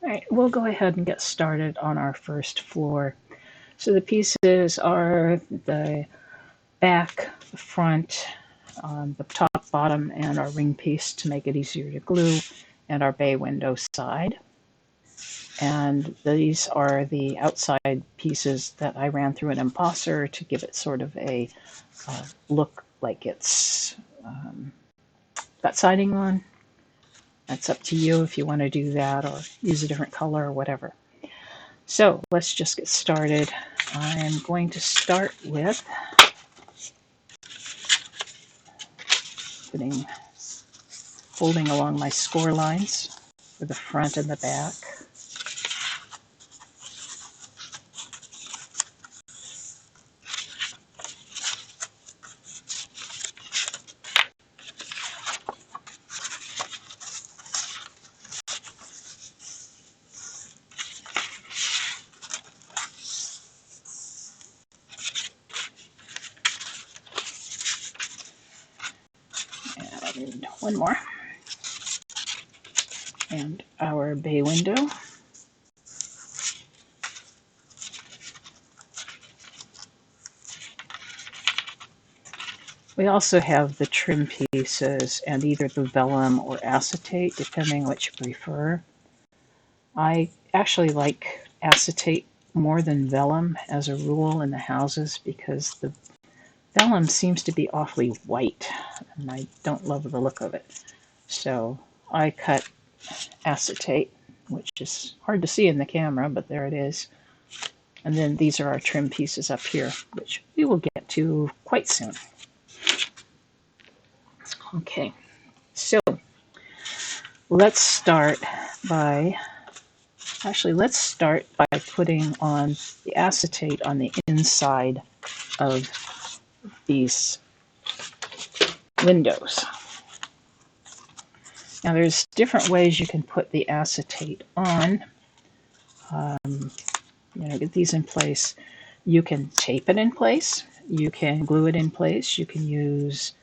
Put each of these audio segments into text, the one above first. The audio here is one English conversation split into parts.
right, we'll go ahead and get started on our first floor. So the pieces are the back, the front, the top, bottom, and our ring piece to make it easier to glue, and our bay window side. And these are the outside pieces that I ran through an embosser to give it sort of a look like it's got siding on. That's up to you if you want to do that or use a different color or whatever. So let's just get started. I'm going to start with folding along my score lines for the front and the back. And one more. And our bay window. We also have the trim pieces and either the vellum or acetate, depending what you prefer. I actually like acetate more than vellum as a rule in the houses because the vellum seems to be awfully white and I don't love the look of it. So I cut acetate, which is hard to see in the camera, but there it is. And then these are our trim pieces up here, which we will get to quite soon. Okay, so let's start by putting on the acetate on the inside of these windows. Now there's different ways you can put the acetate on. Get these in place. You can tape it in place. You can glue it in place. You can use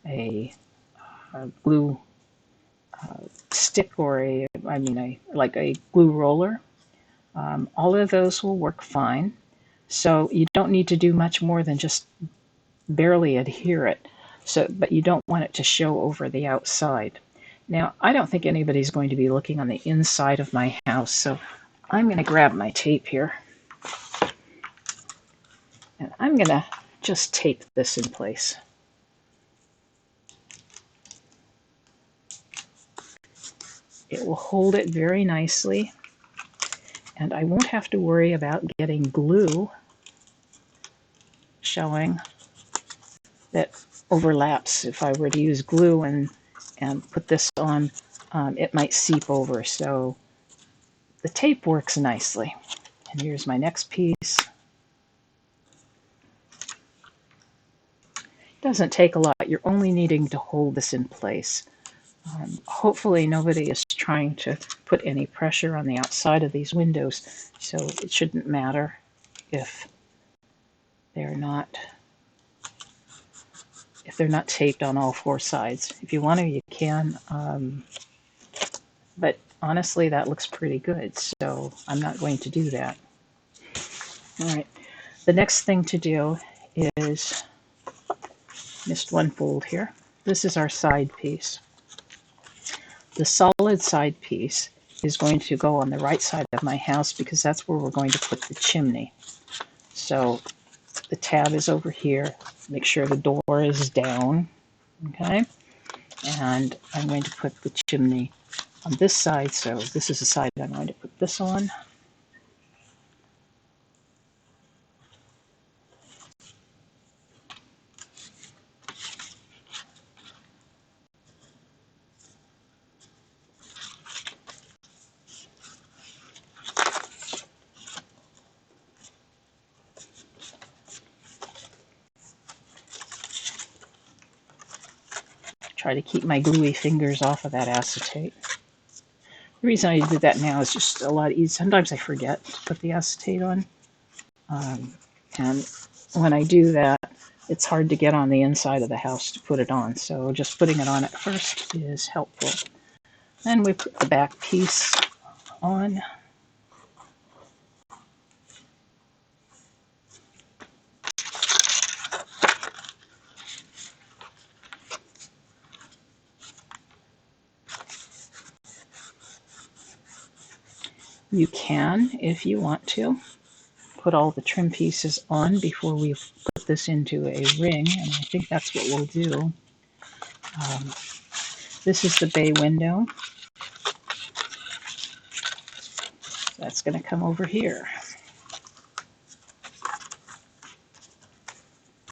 a glue stick or like a glue roller. All of those will work fine. So you don't need to do much more than just barely adhere it. But you don't want it to show over the outside. Now, I don't think anybody's going to be looking on the inside of my house, so I'm going to grab my tape here. And I'm going to just tape this in place. It will hold it very nicely, and I won't have to worry about getting glue showing that overlaps. If I were to use glue and put this on, it might seep over. So the tape works nicely. And here's my next piece. It doesn't take a lot. You're only needing to hold this in place. Hopefully nobody is trying to put any pressure on the outside of these windows, so it shouldn't matter if they're not taped on all four sides. If you want to, you can, but honestly that looks pretty good, so I'm not going to do that. All right, the next thing to do is, missed one fold here. This is our side piece. The solid side piece is going to go on the right side of my house because that's where we're going to put the chimney. So the tab is over here. Make sure the door is down, okay? And I'm going to put the chimney on this side, so this is the side I'm going to put this on. Try to keep my gluey fingers off of that acetate. The reason I do that now is just a lot easier. Sometimes I forget to put the acetate on. And when I do that, it's hard to get on the inside of the house to put it on. So just putting it on at first is helpful. Then we put the back piece on. You can, if you want to, put all the trim pieces on before we put this into a ring, and I think that's what we'll do. This is the bay window. That's going to come over here.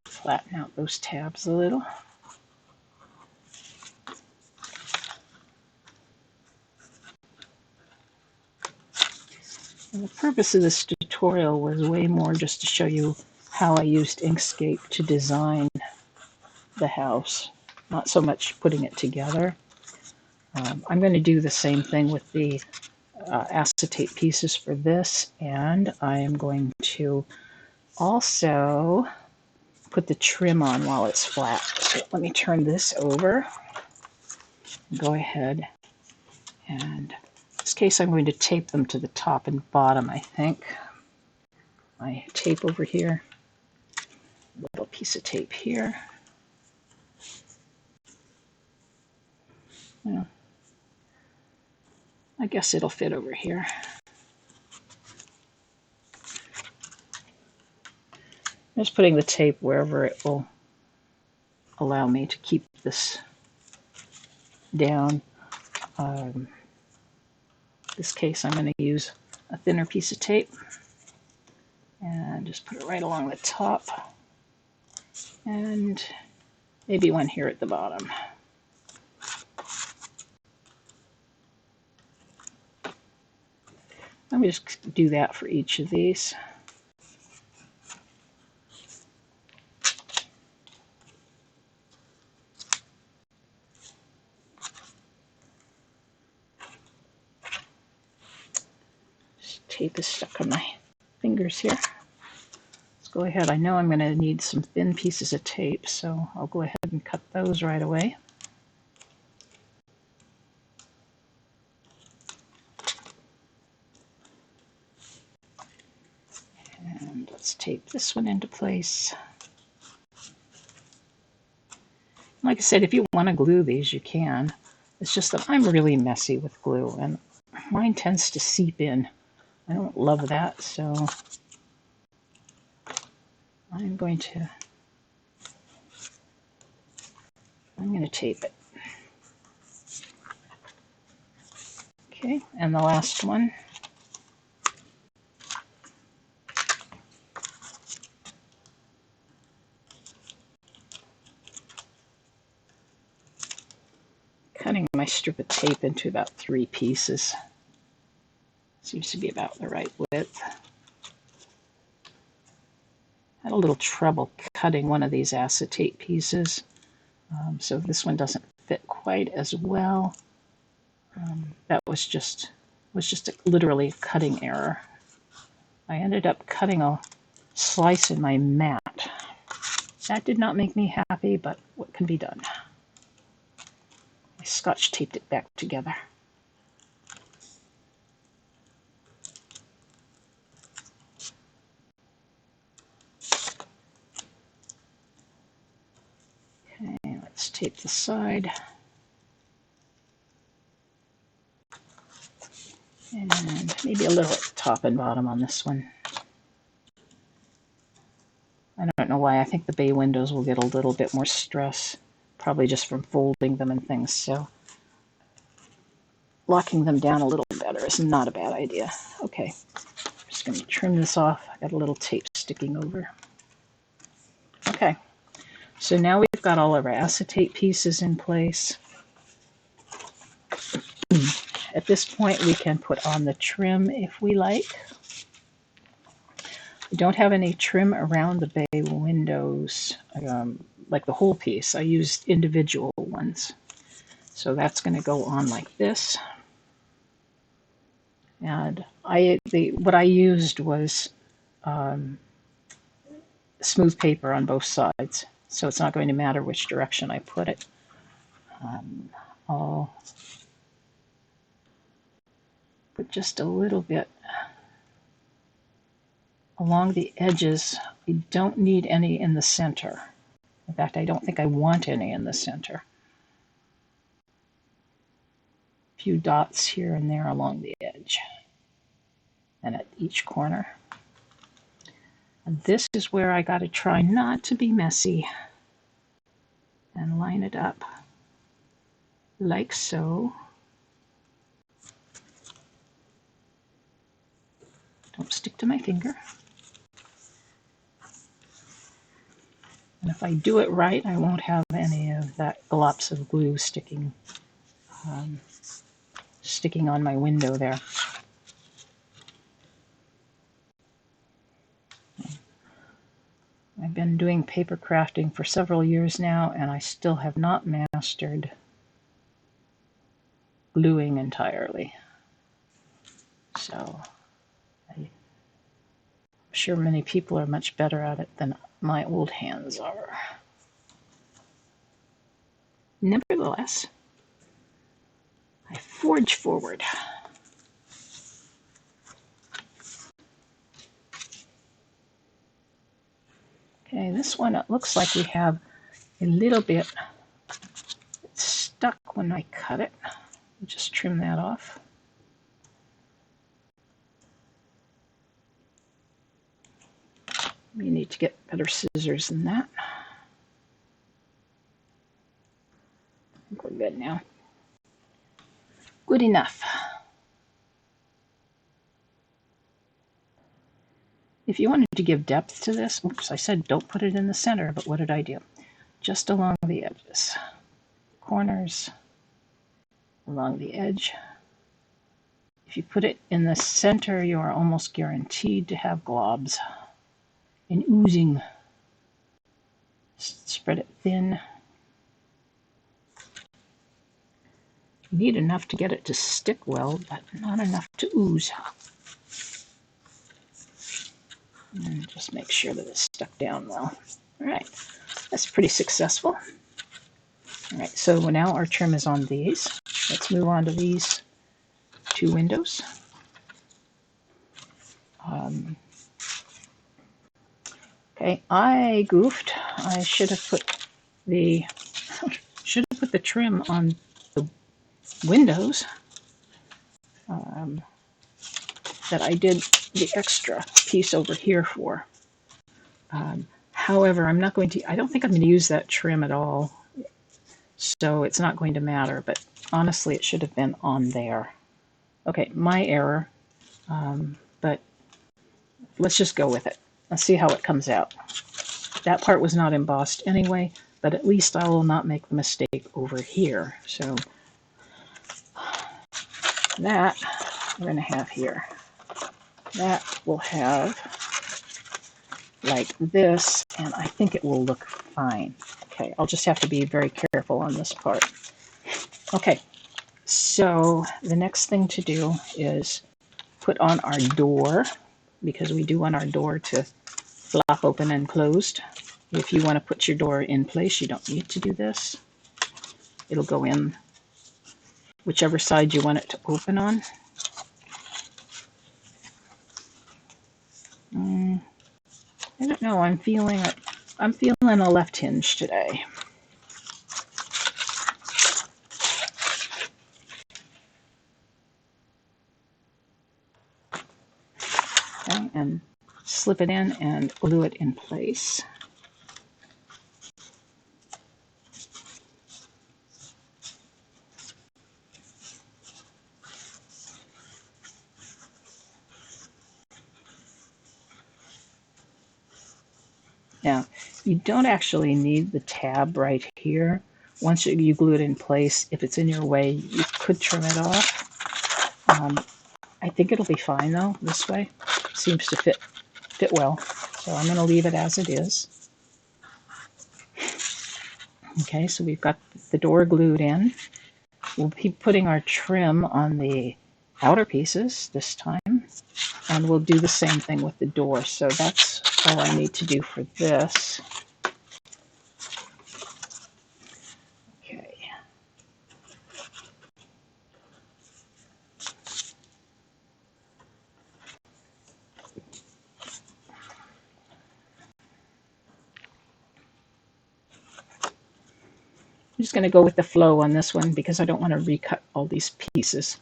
Flatten out those tabs a little. And the purpose of this tutorial was way more just to show you how I used Inkscape to design the house, not so much putting it together. I'm going to do the same thing with the acetate pieces for this, and I am going to also put the trim on while it's flat. So let me turn this over. Go ahead, and in this case I'm going to tape them to the top and bottom, I think. My tape over here, little piece of tape here. Yeah. I guess it'll fit over here. I'm just putting the tape wherever it will allow me to keep this down. This case I'm going to use a thinner piece of tape and just put it right along the top, and maybe one here at the bottom. Let me just do that for each of these. Tape is stuck on my fingers here. Let's go ahead. I know I'm going to need some thin pieces of tape, so I'll go ahead and cut those right away. And let's tape this one into place. Like I said, if you want to glue these, you can. It's just that I'm really messy with glue, and mine tends to seep in. I don't love that, so I'm going to tape it. Okay, and the last one. Cutting my strip of tape into about 3 pieces. Seems to be about the right width. I had a little trouble cutting one of these acetate pieces, so this one doesn't fit quite as well. That was just literally a cutting error. I ended up cutting a slice in my mat. That did not make me happy, but what can be done? I scotch taped it back together. Okay, let's tape the side. And maybe a little at the top and bottom on this one. I don't know why. I think the bay windows will get a little bit more stress, probably just from folding them and things, so locking them down a little better is not a bad idea. Okay, I'm just going to trim this off. I got a little tape sticking over. Okay, so now we've got all of our acetate pieces in place. At this point, we can put on the trim if we like. We don't have any trim around the bay windows, like the whole piece. I used individual ones. So that's going to go on like this. And what I used was smooth paper on both sides, so it's not going to matter which direction I put it. I'll put just a little bit along the edges. I don't need any in the center. In fact, I don't think I want any in the center. A few dots here and there along the edge and at each corner. And this is where I got to try not to be messy and line it up like so. Don't stick to my finger. And if I do it right, I won't have any of that glops of glue sticking on my window there. I've been doing paper crafting for several years now, and I still have not mastered gluing entirely. So I'm sure many people are much better at it than my old hands are. Nevertheless, I forge forward. Okay, this one, it looks like we have a little bit stuck when I cut it. Just trim that off. We need to get better scissors than that. I think we're good now. Good enough. If you wanted to give depth to this, oops, I said don't put it in the center, but what did I do? Just along the edges, corners, along the edge. If you put it in the center, you are almost guaranteed to have globs and oozing. Spread it thin. You need enough to get it to stick well, but not enough to ooze. And just make sure that it's stuck down well. All right, that's pretty successful. All right, so now our trim is on these. Let's move on to these two windows. Okay, I goofed. I should have put the trim on the windows. That I did the extra piece over here for. However, I don't think I'm going to use that trim at all, so it's not going to matter, but honestly, it should have been on there. Okay, my error, but let's just go with it. Let's see how it comes out. That part was not embossed anyway, but at least I will not make the mistake over here. So that we're going to have here. That will have like this, and I think it will look fine. Okay, I'll just have to be very careful on this part. Okay, so the next thing to do is put on our door, because we do want our door to flap open and closed. If you want to put your door in place, you don't need to do this. It'll go in whichever side you want it to open on. I don't know, I'm feeling a left hinge today. Okay, and slip it in and glue it in place. Now, you don't actually need the tab right here. Once you glue it in place, if it's in your way, you could trim it off. I think it'll be fine though, this way. Seems to fit well. So I'm going to leave it as it is. Okay, so we've got the door glued in. We'll be putting our trim on the outer pieces this time. And we'll do the same thing with the door. So that's all I need to do for this. Okay. just going to go with the flow on this one because I don't want to recut all these pieces.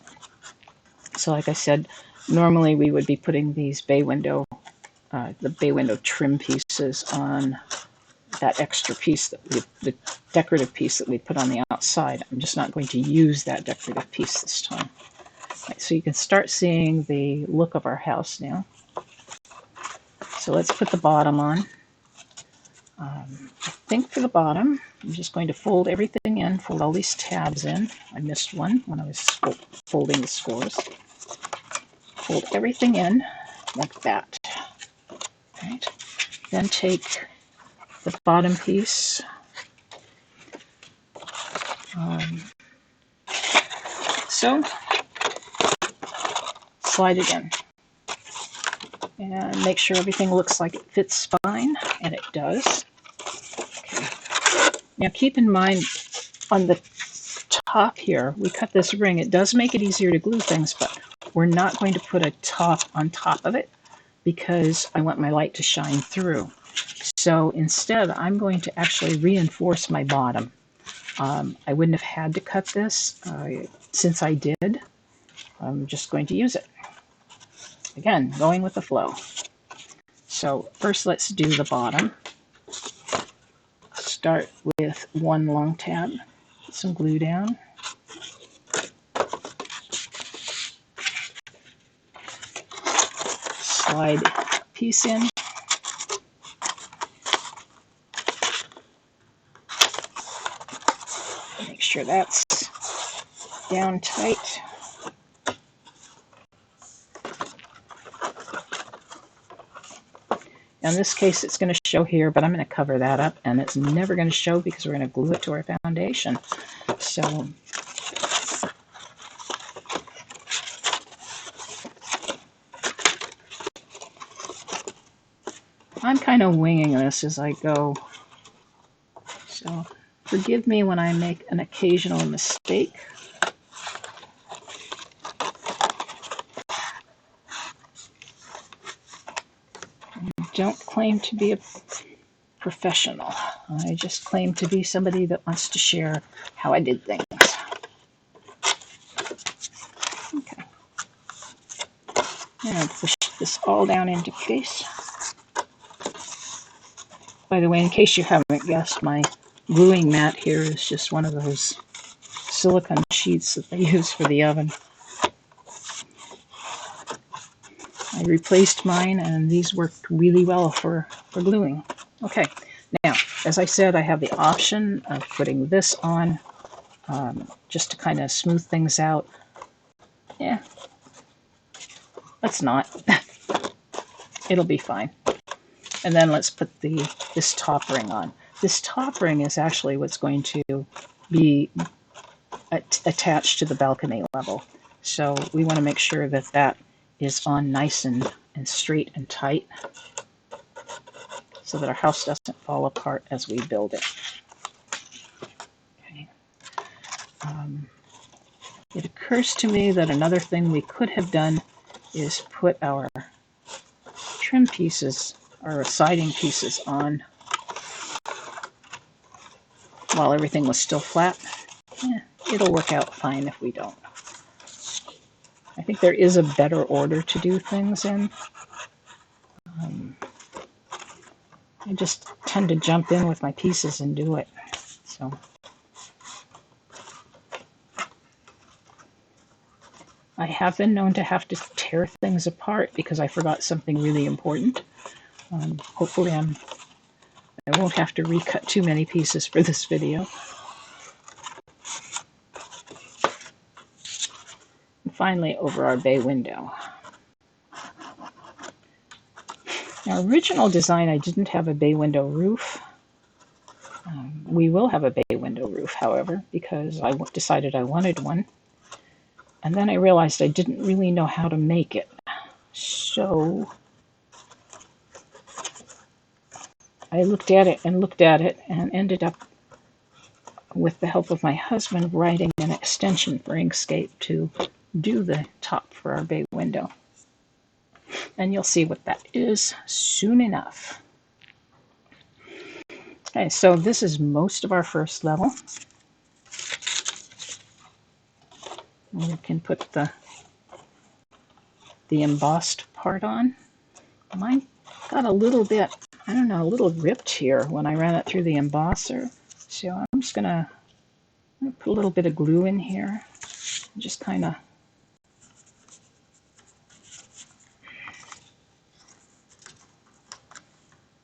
So like I said, normally we would be putting these bay window, the bay window trim pieces on that extra piece, the decorative piece that we put on the outside. I'm just not going to use that decorative piece this time. Right, so you can start seeing the look of our house now. So let's put the bottom on. I think for the bottom, I'm just going to fold everything in, fold all these tabs in. I missed one when I was folding the scores. Fold everything in like that. Right. Then take the bottom piece, so slide it in and make sure everything looks like it fits fine, and it does. Okay. Now keep in mind on the top here, we cut this ring. It does make it easier to glue things, but we're not going to put a top on top of it because I want my light to shine through. So instead, I'm going to actually reinforce my bottom. I wouldn't have had to cut this. Since I did, I'm just going to use it. Again, going with the flow. So first let's do the bottom. Start with one long tab, put some glue down. Slide a piece in. Make sure that's down tight. Now in this case it's going to show here, but I'm going to cover that up, and it's never going to show because we're going to glue it to our foundation. So I'm kind of winging this as I go. So forgive me when I make an occasional mistake. I don't claim to be a professional. I just claim to be somebody that wants to share how I did things. Okay. And push this all down into place. By the way, in case you haven't guessed, my gluing mat here is just one of those silicone sheets that they use for the oven. I replaced mine, and these worked really well for gluing. Okay, now, as I said, I have the option of putting this on just to kind of smooth things out. Yeah, let's not. It'll be fine. And then let's put this top ring on. This top ring is actually what's going to be attached to the balcony level. So we want to make sure that that is on nice and straight and tight so that our house doesn't fall apart as we build it. Okay. It occurs to me that another thing we could have done is put our trim pieces, our siding pieces on while everything was still flat. Yeah, it'll work out fine if we don't. I think there is a better order to do things in. I just tend to jump in with my pieces and do it. So I have been known to have to tear things apart because I forgot something really important. Hopefully I won't have to recut too many pieces for this video. And finally, over our bay window. Now, original design, I didn't have a bay window roof. We will have a bay window roof, however, because I decided I wanted one. And then I realized I didn't really know how to make it. So I looked at it and ended up, with the help of my husband, writing an extension for Inkscape to do the top for our bay window. And you'll see what that is soon enough. Okay, so this is most of our first level. You can put the embossed part on. Mine got a little bit, I don't know, a little ripped here when I ran it through the embosser. So I'm just going to put a little bit of glue in here. Just kind of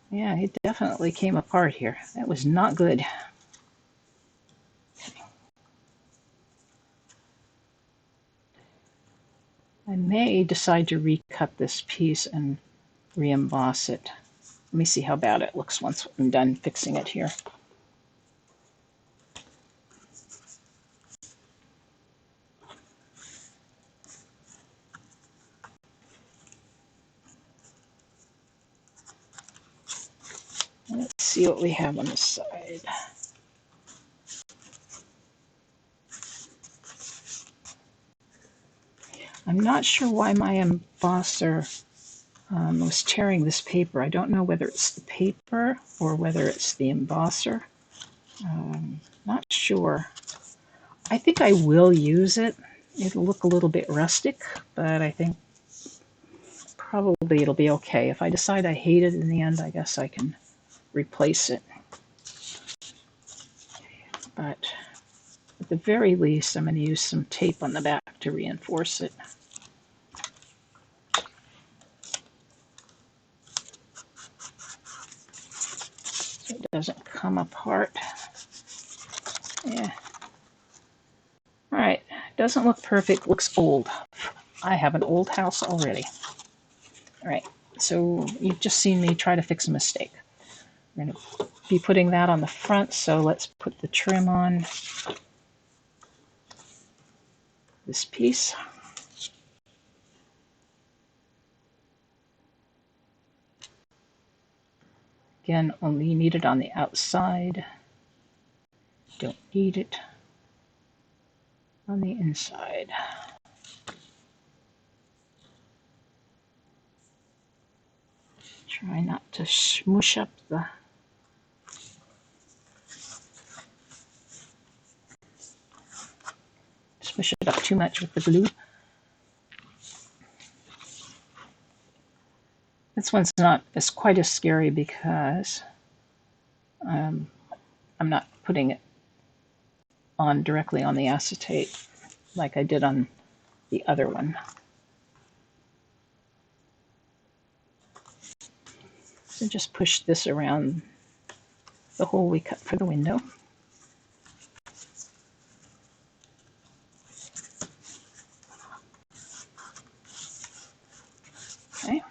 yeah, it definitely came apart here. That was not good. I may decide to recut this piece and re-emboss it. Let me see how bad it looks once I'm done fixing it here. Let's see what we have on the side. I'm not sure why my embosser was tearing this paper. I don't know whether it's the paper or whether it's the embosser. Not sure. I think I will use it. It'll look a little bit rustic, but I think probably it'll be okay. If I decide I hate it in the end, I guess I can replace it. But at the very least, I'm going to use some tape on the back to reinforce it. So it doesn't come apart. Yeah. All right. Doesn't look perfect. Looks old. I have an old house already. All right. So you've just seen me try to fix a mistake. We're going to be putting that on the front, so let's put the trim on this piece. Again, only need it on the outside. Don't need it on the inside. Try not to smush up the smush it up too much with the glue. This one's not quite as scary because I'm not putting it on directly on the acetate like I did on the other one. So just push this around the hole we cut for the window. Okay.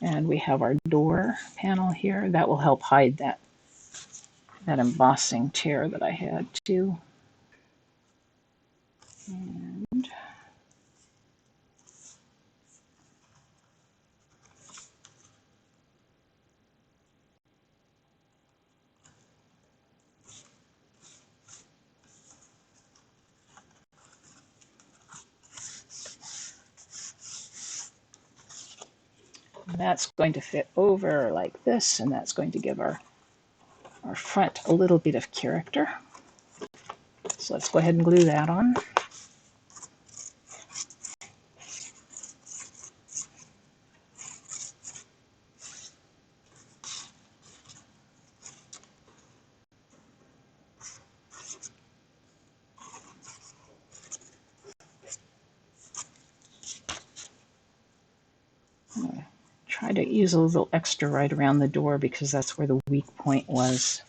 And we have our door panel here. That will help hide that embossing tear that I had too. And that's going to fit over like this, and that's going to give our front a little bit of character. So let's go ahead and glue that on. Try to use a little extra right around the door because that's where the weak point was.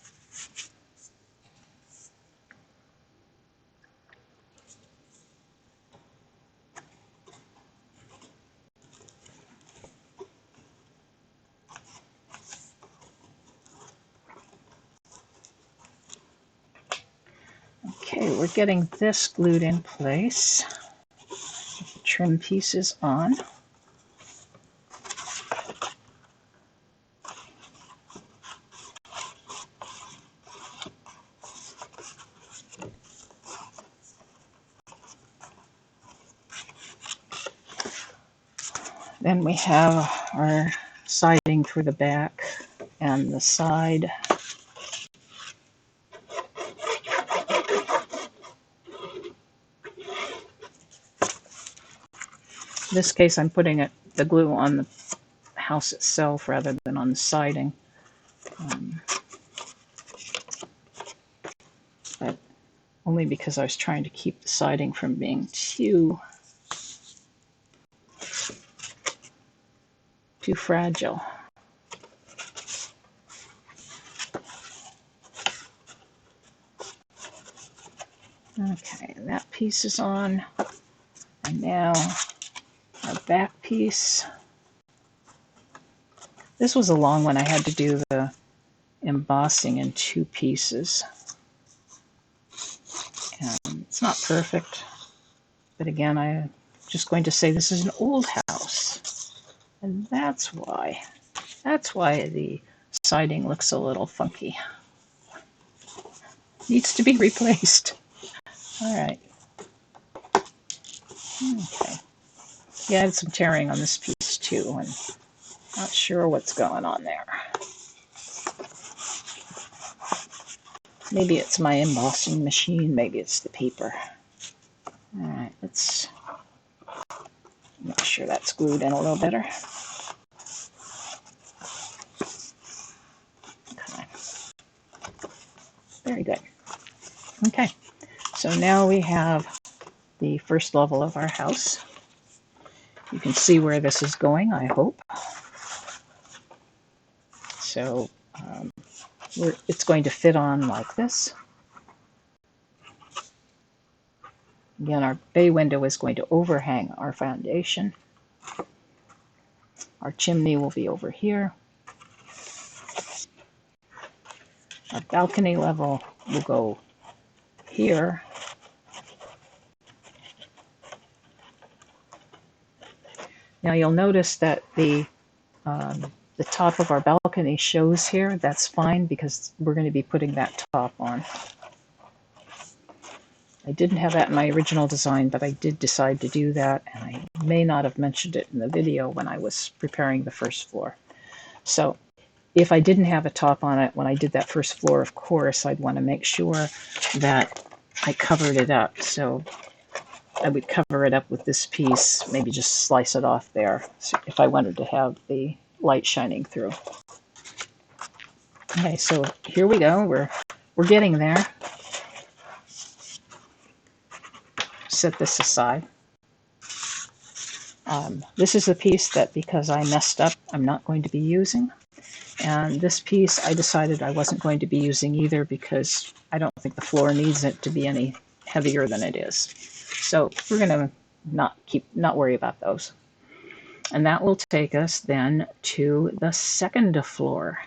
Okay, we're getting this glued in place. Get the trim pieces on. Then we have our siding for the back and the side. In this case, I'm putting the glue on the house itself rather than on the siding. But only because I was trying to keep the siding from being too fragile. Okay, that piece is on. And now our back piece. This was a long one. I had to do the embossing in 2 pieces. And it's not perfect. But again, I'm just going to say this is an old house. And that's why the siding looks a little funky. Needs to be replaced. All right. Okay. Yeah, I had some tearing on this piece too, and not sure what's going on there. Maybe it's my embossing machine, maybe it's the paper. All right, let's make sure that's glued in a little better. Okay. Very good. Okay, so now we have the first level of our house. You can see where this is going, I hope. So it's going to fit on like this. Again, our bay window is going to overhang our foundation. Our chimney will be over here. Our balcony level will go here. Now you'll notice that the top of our balcony shows here. That's fine because we're going to be putting that top on. I didn't have that in my original design, but I did decide to do that, and I may not have mentioned it in the video when I was preparing the first floor. So if I didn't have a top on it when I did that first floor, of course, I'd want to make sure that I covered it up. So I would cover it up with this piece, maybe just slice it off there if I wanted to have the light shining through. Okay, so here we go. We're getting there. Set this aside. This is a piece that, because I messed up, I'm not going to be using. And this piece I decided I wasn't going to be using either because I don't think the floor needs it to be any heavier than it is. So we're going to not worry about those. And that will take us then to the second floor.